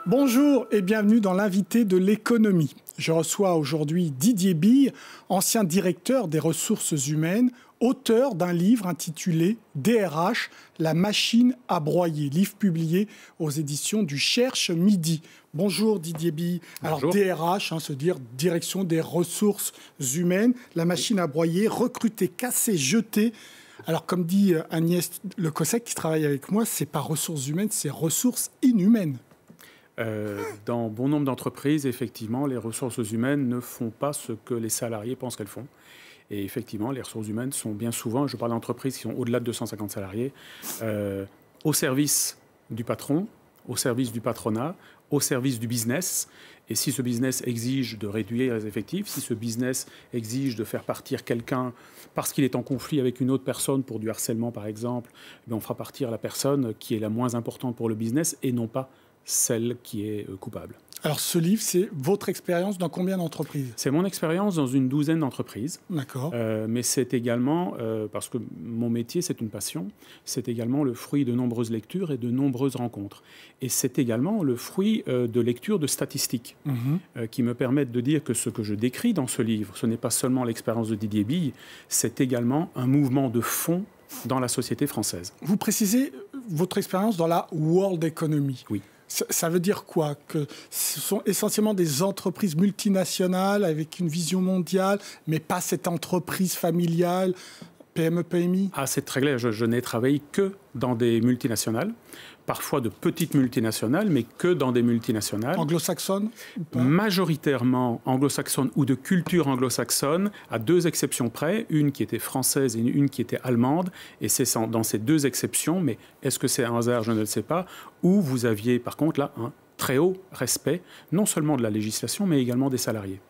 Bonjour et bienvenue dans l'invité de l'économie. Je reçois aujourd'hui Didier Bille, ancien directeur des ressources humaines, auteur d'un livre intitulé DRH, la machine à broyer, livre publié aux éditions du Cherche Midi. Bonjour Didier Bille. Alors DRH, se dire Direction des ressources humaines, la machine à broyer, recruter, casser, jeter. Alors comme dit Agnès Le Cossec qui travaille avec moi, c'est pas ressources humaines, c'est ressources inhumaines. Dans bon nombre d'entreprises, effectivement, les ressources humaines ne font pas ce que les salariés pensent qu'elles font. Et effectivement, les ressources humaines sont bien souvent, je parle d'entreprises qui sont au-delà de 250 salariés, au service du patron, au service du patronat, au service du business. Et si ce business exige de réduire les effectifs, si ce business exige de faire partir quelqu'un parce qu'il est en conflit avec une autre personne pour du harcèlement, par exemple, on fera partir la personne qui est la moins importante pour le business et non pas celle qui est coupable. Alors ce livre, c'est votre expérience dans combien d'entreprises? C'est mon expérience dans une douzaine d'entreprises. D'accord. Mais c'est également, parce que mon métier, c'est une passion, c'est également le fruit de nombreuses lectures et de nombreuses rencontres. Et c'est également le fruit de lectures de statistiques qui me permettent de dire que ce que je décris dans ce livre, ce n'est pas seulement l'expérience de Didier Bille, c'est également un mouvement de fond dans la société française. Vous précisez votre expérience dans la world economy. Oui. Ça veut dire quoi? Que ce sont essentiellement des entreprises multinationales avec une vision mondiale, mais pas cette entreprise familiale, PME, PMI? Ah, c'est très clair. Je n'ai travaillé que dans des multinationales, parfois de petites multinationales, mais que dans des multinationales. Anglo-saxonnes? Majoritairement anglo-saxonnes ou de culture anglo-saxonne, à deux exceptions près, une qui était française et une qui était allemande. Et c'est dans ces deux exceptions, mais est-ce que c'est un hasard? Je ne le sais pas, où vous aviez par contre là un très haut respect, non seulement de la législation, mais également des salariés.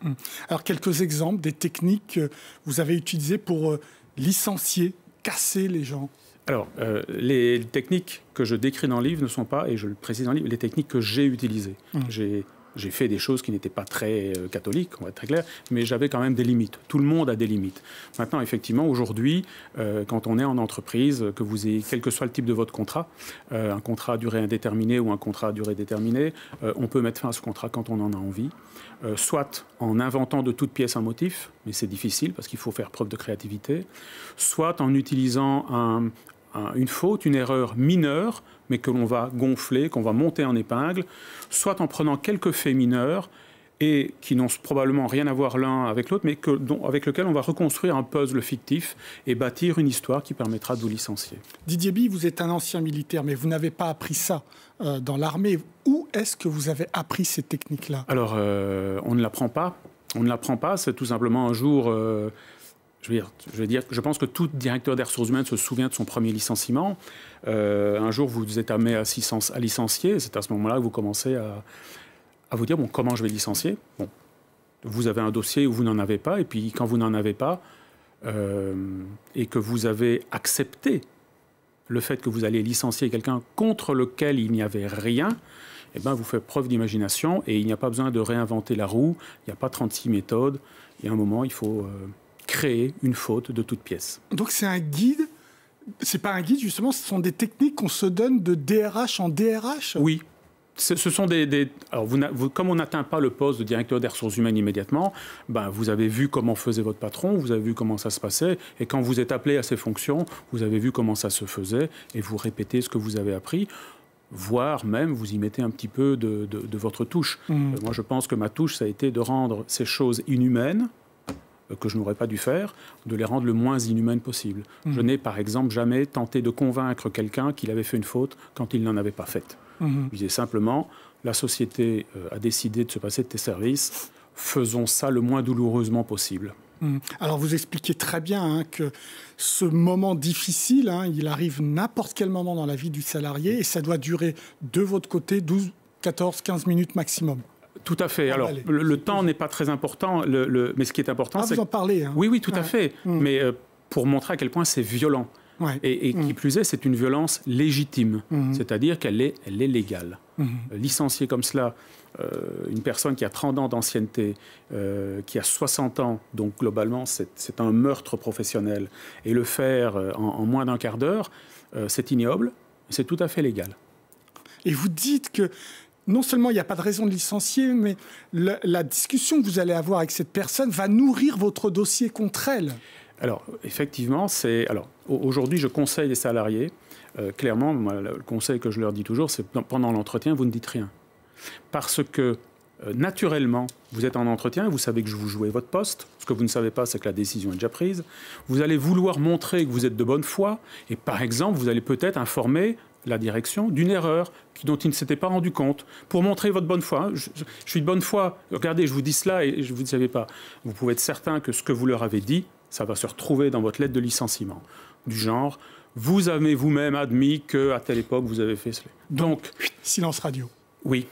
Alors, quelques exemples des techniques que vous avez utilisées pour licencier, casser les gens. Alors, les techniques que je décris dans le livre ne sont pas, et je le précise dans le livre, les techniques que j'ai utilisées. J'ai fait des choses qui n'étaient pas très catholiques, on va être très clair, mais j'avais quand même des limites. Tout le monde a des limites. Maintenant, effectivement, aujourd'hui, quand on est en entreprise, que vous ayez, quel que soit le type de votre contrat, un contrat à durée indéterminée ou un contrat à durée déterminée, on peut mettre fin à ce contrat quand on en a envie, soit en inventant de toutes pièces un motif, mais c'est difficile parce qu'il faut faire preuve de créativité, soit en utilisant une faute, une erreur mineure, mais que l'on va gonfler, qu'on va monter en épingle, soit en prenant quelques faits mineurs et qui n'ont probablement rien à voir l'un avec l'autre, mais avec lequel on va reconstruire un puzzle fictif et bâtir une histoire qui permettra de vous licencier. Didier Bille, vous êtes un ancien militaire, mais vous n'avez pas appris ça dans l'armée. Où est-ce que vous avez appris ces techniques-là? Alors, on ne l'apprend pas. On ne l'apprend pas, c'est tout simplement un jour... Je pense que tout directeur des ressources humaines se souvient de son premier licenciement. Un jour, vous êtes amené à licencier. C'est à ce moment-là que vous commencez à vous dire, bon, comment je vais licencier? Bon, vous avez un dossier où vous n'en avez pas. Et puis, quand vous n'en avez pas, et que vous avez accepté le fait que vous allez licencier quelqu'un contre lequel il n'y avait rien, eh ben, vous faites preuve d'imagination. Et il n'y a pas besoin de réinventer la roue. Il n'y a pas 36 méthodes. Il y a un moment, il faut... créer une faute de toute pièce. Donc c'est un guide, c'est pas un guide justement, ce sont des techniques qu'on se donne de DRH en DRH? Oui. Ce sont alors comme on n'atteint pas le poste de directeur des ressources humaines immédiatement, vous avez vu comment faisait votre patron, vous avez vu comment ça se passait, et quand vous êtes appelé à ces fonctions, vous avez vu comment ça se faisait, et vous répétez ce que vous avez appris, voire même vous y mettez un petit peu de votre touche. Moi, je pense que ma touche, ça a été de rendre ces choses inhumaines, que je n'aurais pas dû faire, de les rendre le moins inhumaines possible. Je n'ai, par exemple, jamais tenté de convaincre quelqu'un qu'il avait fait une faute quand il n'en avait pas faite. Je disais simplement, la société a décidé de se passer de tes services, faisons ça le moins douloureusement possible. Alors, vous expliquez très bien que ce moment difficile, il arrive n'importe quel moment dans la vie du salarié, et ça doit durer de votre côté 12, 14, 15 minutes maximum. Tout à fait. Alors, le temps n'est pas très important, mais ce qui est important, c'est... vous en parlez. Oui, tout à fait. Mais pour montrer à quel point c'est violent. Et qui plus est, c'est une violence légitime. C'est-à-dire qu'elle est légale. Licencier comme cela une personne qui a 30 ans d'ancienneté, qui a 60 ans, donc globalement, c'est un meurtre professionnel. Et le faire en moins d'un quart d'heure, c'est ignoble, c'est tout à fait légal. Et vous dites que non seulement il n'y a pas de raison de licencier, mais la discussion que vous allez avoir avec cette personne va nourrir votre dossier contre elle. Alors, effectivement, aujourd'hui, je conseille les salariés. Clairement, moi, le conseil que je leur dis toujours, c'est pendant l'entretien, vous ne dites rien. Parce que, naturellement, vous êtes en entretien, vous savez que vous jouez votre poste. Ce que vous ne savez pas, c'est que la décision est déjà prise. Vous allez vouloir montrer que vous êtes de bonne foi. Et par exemple, vous allez peut-être informer la direction d'une erreur dont il ne s'était pas rendu compte, pour montrer votre bonne foi. Je suis de bonne foi. Regardez, je vous dis cela et vous ne savez pas. Vous pouvez être certain que ce que vous leur avez dit, ça va se retrouver dans votre lettre de licenciement. Du genre, vous avez vous-même admis qu'à telle époque, vous avez fait cela. Donc, silence radio. Oui.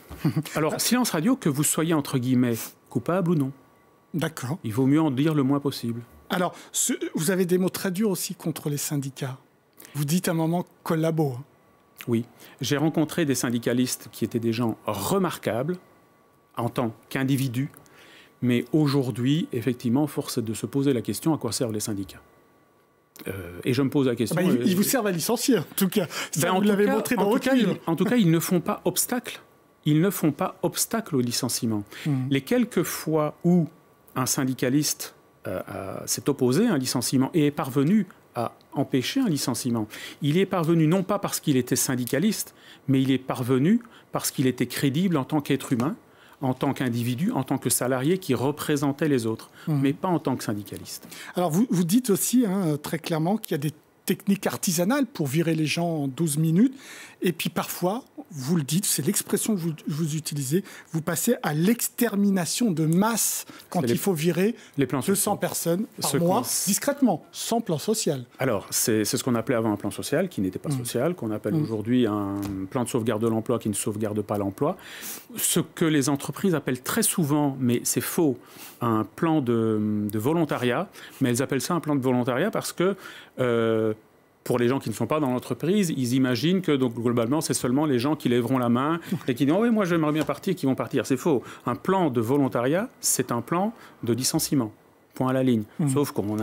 Alors, silence radio, que vous soyez, entre guillemets, coupable ou non. D'accord. Il vaut mieux en dire le moins possible. Alors, vous avez des mots très durs aussi contre les syndicats. Vous dites à un moment collabo. Oui. J'ai rencontré des syndicalistes qui étaient des gens remarquables en tant qu'individus. Mais aujourd'hui, effectivement, force est de se poser la question à quoi servent les syndicats. Et je me pose la question... ils vous servent à licencier, en tout cas. Ça, vous l'avez montré dans votre livre. En tout cas, ils ne font pas obstacle. Ils ne font pas obstacle au licenciement. Les quelques fois où un syndicaliste s'est opposé à un licenciement et est parvenu à empêcher un licenciement, il est parvenu non pas parce qu'il était syndicaliste, mais il est parvenu parce qu'il était crédible en tant qu'être humain, en tant qu'individu, en tant que salarié qui représentait les autres, mais pas en tant que syndicaliste. Alors vous dites aussi très clairement qu'il y a des techniques artisanales pour virer les gens en 12 minutes. Et puis parfois, vous le dites, c'est l'expression que vous utilisez, vous passez à l'extermination de masse quand il faut virer 200 personnes par mois, discrètement, sans plan social. Alors, c'est ce qu'on appelait avant un plan social, qui n'était pas social, qu'on appelle aujourd'hui un plan de sauvegarde de l'emploi qui ne sauvegarde pas l'emploi. Ce que les entreprises appellent très souvent, mais c'est faux, un plan de volontariat. Mais elles appellent ça un plan de volontariat parce que... pour les gens qui ne sont pas dans l'entreprise, ils imaginent que donc, globalement, c'est seulement les gens qui lèveront la main et qui disent « Oh oui, moi j'aimerais bien partir » qui vont partir. C'est faux. Un plan de volontariat, c'est un plan de licenciement. Point à la ligne. Sauf qu'on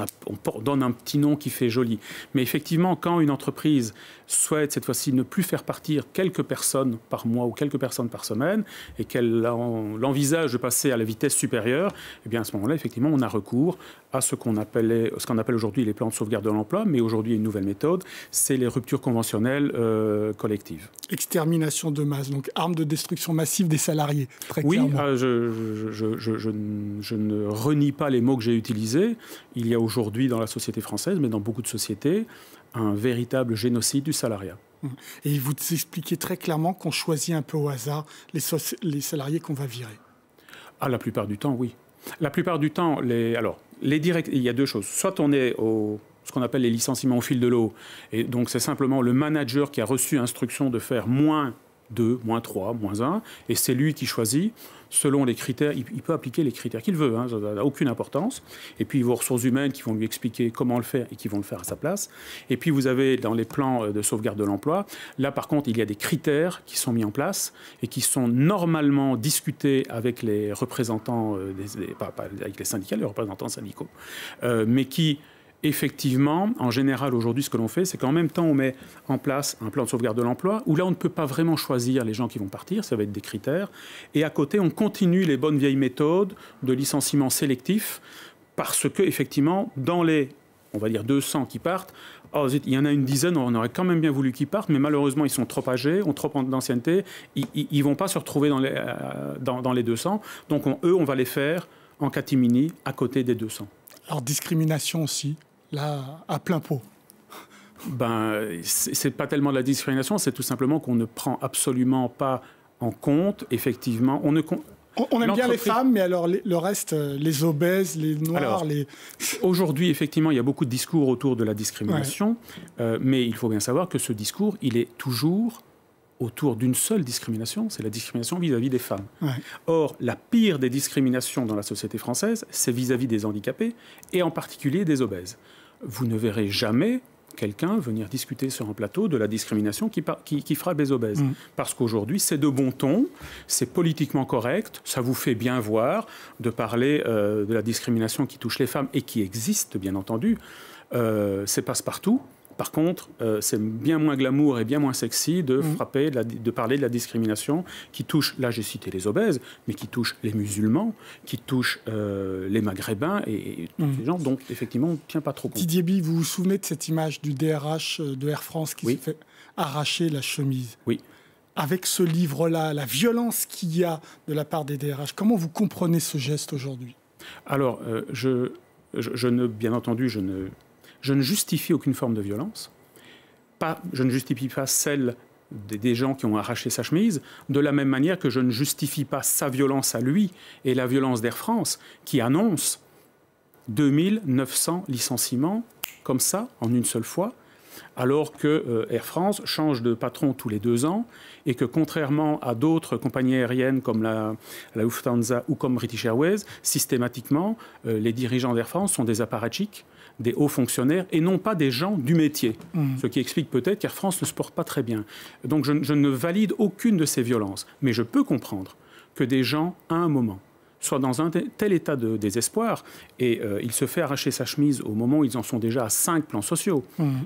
donne un petit nom qui fait joli. Mais effectivement, quand une entreprise souhaite cette fois-ci ne plus faire partir quelques personnes par mois ou quelques personnes par semaine et qu'elle envisage de passer à la vitesse supérieure, eh bien à ce moment-là, effectivement, on a recours à ce qu'on appelle aujourd'hui les plans de sauvegarde de l'emploi, mais aujourd'hui une nouvelle méthode, c'est les ruptures conventionnelles collectives. Extermination de masse, donc arme de destruction massive des salariés, très clairement. Oui, je ne renie pas les mots que j'ai utilisés. Il y a aujourd'hui dans la société française, mais dans beaucoup de sociétés, un véritable génocide du salariat. Et vous expliquez très clairement qu'on choisit un peu au hasard les salariés qu'on va virer. Ah, la plupart du temps, oui. La plupart du temps, il y a deux choses. Soit on est ce qu'on appelle les licenciements au fil de l'eau, et donc c'est simplement le manager qui a reçu instruction de faire moins 2, moins 3, moins 1, et c'est lui qui choisit selon les critères. Il peut appliquer les critères qu'il veut, ça n'a aucune importance. Et puis, vos ressources humaines qui vont lui expliquer comment le faire et qui vont le faire à sa place. Et puis, vous avez dans les plans de sauvegarde de l'emploi, là, par contre, il y a des critères qui sont mis en place et qui sont normalement discutés avec les représentants, pas avec les syndicats, les représentants syndicaux, mais qui... Effectivement, en général, aujourd'hui, ce que l'on fait, c'est qu'en même temps, on met en place un plan de sauvegarde de l'emploi, où là, on ne peut pas vraiment choisir les gens qui vont partir, ça va être des critères. Et à côté, on continue les bonnes vieilles méthodes de licenciement sélectif, parce que, effectivement, dans les, on va dire, 200 qui partent, il y en a une dizaine, on aurait quand même bien voulu qu'ils partent, mais malheureusement, ils sont trop âgés, ont trop d'ancienneté, ils ne vont pas se retrouver dans les 200. Donc, on va les faire en catimini, à côté des 200. Alors, discrimination aussi. Là, à plein pot. C'est pas tellement de la discrimination, c'est tout simplement qu'on ne prend absolument pas en compte, effectivement. On aime bien les femmes, mais alors le reste, les obèses, les noirs, Aujourd'hui, effectivement, il y a beaucoup de discours autour de la discrimination, mais il faut bien savoir que ce discours, il est toujours autour d'une seule discrimination, c'est la discrimination vis-à-vis des femmes. Ouais. Or, la pire des discriminations dans la société française, c'est vis-à-vis des handicapés, et en particulier des obèses. Vous ne verrez jamais quelqu'un venir discuter sur un plateau de la discrimination qui frappe les obèses. Parce qu'aujourd'hui, c'est de bon ton, c'est politiquement correct, ça vous fait bien voir de parler de la discrimination qui touche les femmes et qui existe, bien entendu. C'est passe-partout. Par contre, c'est bien moins glamour et bien moins sexy de parler de la discrimination qui touche, là j'ai cité les obèses, mais qui touche les musulmans, qui touche les maghrébins et tous ces gens dont effectivement on ne tient pas trop compte. Didier Bille, vous vous souvenez de cette image du DRH de Air France qui se fait arracher la chemise? Oui. Avec ce livre-là, la violence qu'il y a de la part des DRH, comment vous comprenez ce geste aujourd'hui? Alors, bien entendu, je ne justifie aucune forme de violence. Je ne justifie pas celle des gens qui ont arraché sa chemise, de la même manière que je ne justifie pas sa violence à lui et la violence d'Air France, qui annonce 2900 licenciements, comme ça, en une seule fois, alors que Air France change de patron tous les 2 ans et que, contrairement à d'autres compagnies aériennes comme la Lufthansa ou comme British Airways, systématiquement, les dirigeants d'Air France sont des apparatchiks, des hauts fonctionnaires et non pas des gens du métier. Ce qui explique peut-être qu'Air France ne se porte pas très bien. Donc je ne valide aucune de ces violences. Mais je peux comprendre que des gens, à un moment, soient dans un tel état de désespoir, et il se fait arracher sa chemise au moment où ils en sont déjà à 5 plans sociaux.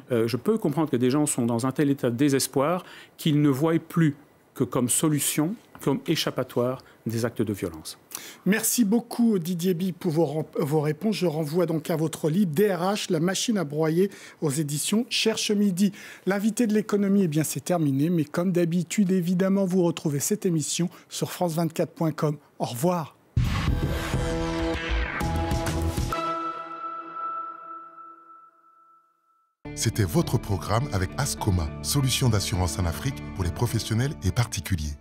Je peux comprendre que des gens sont dans un tel état de désespoir qu'ils ne voient plus que comme solution, comme échappatoire des actes de violence. Merci beaucoup Didier Bille pour vos réponses. Je renvoie donc à votre livre DRH, la machine à broyer, aux éditions Cherche Midi. L'invité de l'économie, c'est terminé, mais comme d'habitude, évidemment, vous retrouvez cette émission sur france24.com. Au revoir. C'était votre programme avec Ascoma, solution d'assurance en Afrique pour les professionnels et particuliers.